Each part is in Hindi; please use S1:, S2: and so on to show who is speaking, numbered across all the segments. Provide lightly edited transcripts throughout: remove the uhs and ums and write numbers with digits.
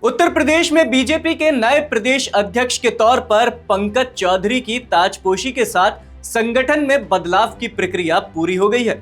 S1: उत्तर प्रदेश में बीजेपी के नए प्रदेश अध्यक्ष के तौर पर पंकज चौधरी की ताजपोशी के साथ संगठन में बदलाव की प्रक्रिया पूरी हो गई है।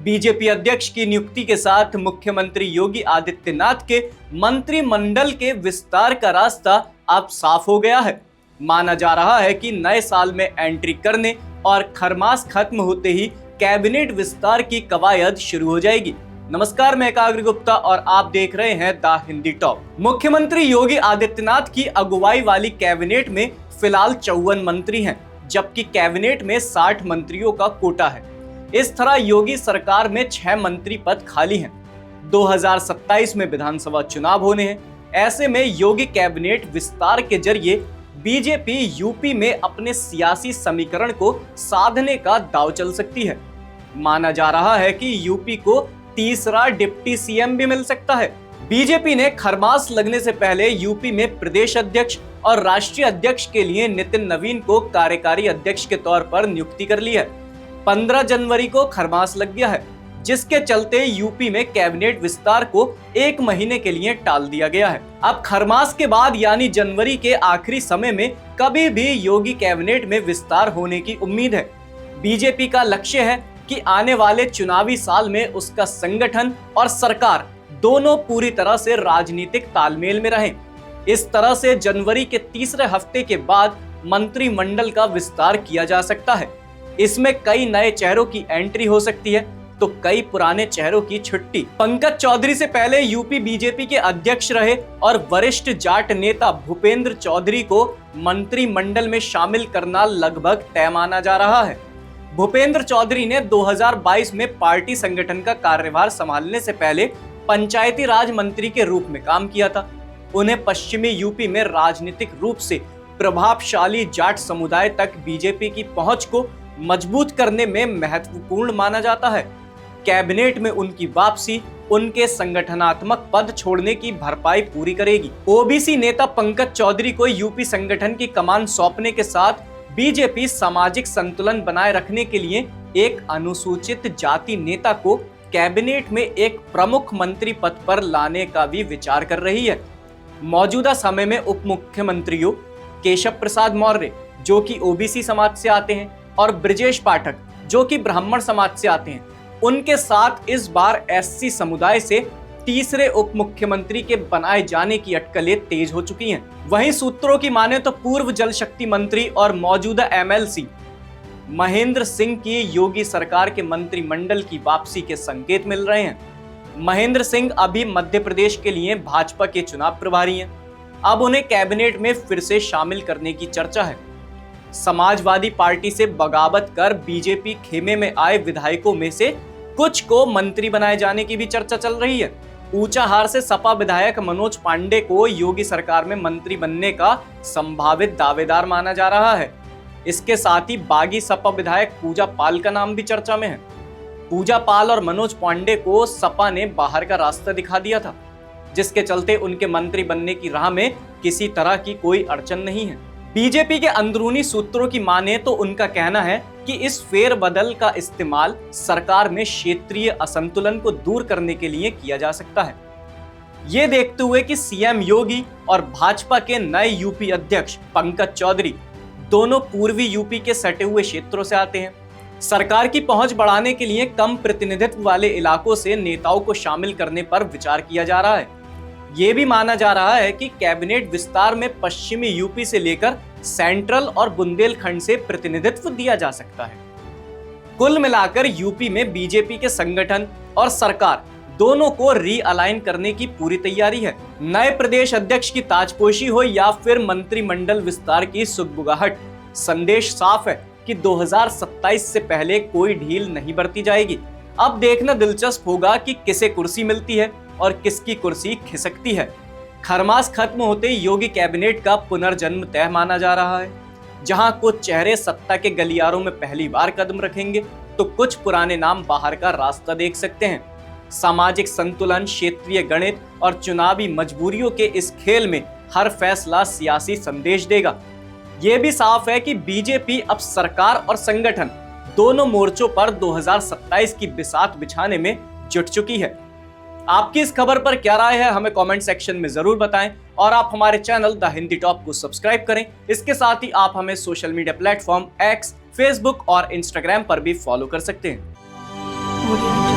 S1: बीजेपी अध्यक्ष की नियुक्ति के साथ मुख्यमंत्री योगी आदित्यनाथ के मंत्रिमंडल के विस्तार का रास्ता अब साफ हो गया है। माना जा रहा है कि नए साल में एंट्री करने और खरमास खत्म होते ही कैबिनेट विस्तार की कवायद शुरू हो जाएगी। नमस्कार, मैं एकाग्र गुप्ता और आप देख रहे हैं द हिंदी टॉप। मुख्यमंत्री योगी आदित्यनाथ की अगुवाई वाली कैबिनेट में फिलहाल 54 मंत्री हैं, जबकि कैबिनेट में 60 मंत्रियों का कोटा है। इस तरह योगी सरकार में 6 मंत्री पद खाली हैं। 2027 में विधानसभा चुनाव होने हैं। ऐसे में योगी कैबिनेट विस्तार के जरिए बीजेपी यूपी में अपने सियासी समीकरण को साधने का दांव चल सकती है। माना जा रहा है कि यूपी को तीसरा डिप्टी सीएम भी मिल सकता है। बीजेपी ने खरमास लगने से पहले यूपी में प्रदेश अध्यक्ष और राष्ट्रीय अध्यक्ष के लिए नितिन नवीन को कार्यकारी अध्यक्ष के तौर पर नियुक्ति कर ली है। 15 जनवरी को खरमास लग गया है, जिसके चलते यूपी में कैबिनेट विस्तार को 1 महीने के लिए टाल दिया गया है। अब खरमास के बाद यानी जनवरी के आखिरी समय में कभी भी योगी कैबिनेट में विस्तार होने की उम्मीद है। बीजेपी का लक्ष्य है कि आने वाले चुनावी साल में उसका संगठन और सरकार दोनों पूरी तरह से राजनीतिक तालमेल में रहें। इस तरह से जनवरी के तीसरे हफ्ते के बाद मंत्रिमंडल का विस्तार किया जा सकता है। इसमें कई नए चेहरों की एंट्री हो सकती है तो कई पुराने चेहरों की छुट्टी। पंकज चौधरी से पहले यूपी बीजेपी के अध्यक्ष रहे और वरिष्ठ जाट नेता भूपेंद्र चौधरी को मंत्रिमंडल में शामिल करना लगभग तय माना जा रहा है। भूपेंद्र चौधरी ने 2022 में पार्टी संगठन का कार्यभार संभालने से पहले पंचायती राज मंत्री के रूप में काम किया था। उन्हें पश्चिमी यूपी में राजनीतिक रूप से प्रभावशाली जाट समुदाय तक बीजेपी की पहुंच को मजबूत करने में महत्वपूर्ण माना जाता है। कैबिनेट में उनकी वापसी उनके संगठनात्मक पद छोड़ने की भरपाई पूरी करेगी। ओबीसी नेता पंकज चौधरी को यूपी संगठन की कमान सौंपने के साथ बीजेपी सामाजिक संतुलन बनाए रखने के लिए एक अनुसूचित जाति नेता को कैबिनेट में एक प्रमुख मंत्री पद पर लाने का भी विचार कर रही है। मौजूदा समय में उप मुख्यमंत्रियों केशव प्रसाद मौर्य, जो कि ओबीसी समाज से आते हैं, और ब्रजेश पाठक, जो कि ब्राह्मण समाज से आते हैं, उनके साथ इस बार एससी समुदाय से तीसरे उप मुख्यमंत्री के बनाए जाने की अटकलें तेज हो चुकी हैं। वहीं सूत्रों की माने तो पूर्व जल शक्ति मंत्री और मौजूदा एमएलसी महेंद्र सिंह की योगी सरकार के मंत्रिमंडल की वापसी के संकेत मिल रहे हैं। महेंद्र सिंह अभी मध्य प्रदेश के लिए भाजपा के चुनाव प्रभारी हैं। अब उन्हें कैबिनेट में फिर से शामिल करने की चर्चा है। समाजवादी पार्टी से बगावत कर बीजेपी खेमे में आए विधायकों में से कुछ को मंत्री बनाए जाने की भी चर्चा चल रही है। ऊंचाहार से सपा विधायक मनोज पांडे को योगी सरकार में मंत्री बनने का संभावित दावेदार माना जा रहा है। इसके साथ ही बागी सपा विधायक पूजा पाल का नाम भी चर्चा में है। पूजा पाल और मनोज पांडे को सपा ने बाहर का रास्ता दिखा दिया था, जिसके चलते उनके मंत्री बनने की राह में किसी तरह की कोई अड़चन नहीं है। बीजेपी के अंदरूनी सूत्रों की माने तो उनका कहना है कि इस फेरबदल का इस्तेमाल सरकार में क्षेत्रीय असंतुलन को दूर करने के लिए किया जा सकता है। ये देखते हुए कि सीएम योगी और भाजपा के नए यूपी अध्यक्ष पंकज चौधरी दोनों पूर्वी यूपी के सटे हुए क्षेत्रों से आते हैं, सरकार की पहुंच बढ़ाने के लिए कम प्रतिनिधित्व वाले इलाकों से नेताओं को शामिल करने पर विचार किया जा रहा है। ये भी माना जा रहा है कि कैबिनेट विस्तार में पश्चिमी यूपी से लेकर सेंट्रल और बुंदेलखंड से प्रतिनिधित्व दिया जा सकता है। कुल मिलाकर यूपी में बीजेपी के संगठन और सरकार दोनों को रीअलाइन करने की पूरी तैयारी है। नए प्रदेश अध्यक्ष की ताजपोशी हो या फिर मंत्रिमंडल विस्तार की सुगबुगाहट, संदेश साफ है कि 2027 से पहले कोई ढील नहीं बरती जाएगी। अब देखना दिलचस्प होगा कि किसे कुर्सी मिलती है और किसकी कुर्सी खिसकती है। खरमास खत्म होते ही योगी कैबिनेट का पुनर्जन्म तय माना जा रहा है। जहां कुछ चेहरे सत्ता के गलियारों में पहली बार कदम रखेंगे तो कुछ पुराने नाम बाहर का रास्ता देख सकते हैं। सामाजिक संतुलन, क्षेत्रीय गणित और चुनावी मजबूरियों के इस खेल में हर फैसला सियासी संदेश देगा। यह भी साफ है कि बीजेपी अब सरकार और संगठन दोनों मोर्चों पर 2027 की बिसात बिछाने में जुट चुकी है। आपकी इस खबर पर क्या राय है हमें कमेंट सेक्शन में जरूर बताएं और आप हमारे चैनल द हिंदी टॉप को सब्सक्राइब करें। इसके साथ ही आप हमें social media platform x, Facebook और इंस्टाग्राम पर भी फॉलो कर सकते हैं।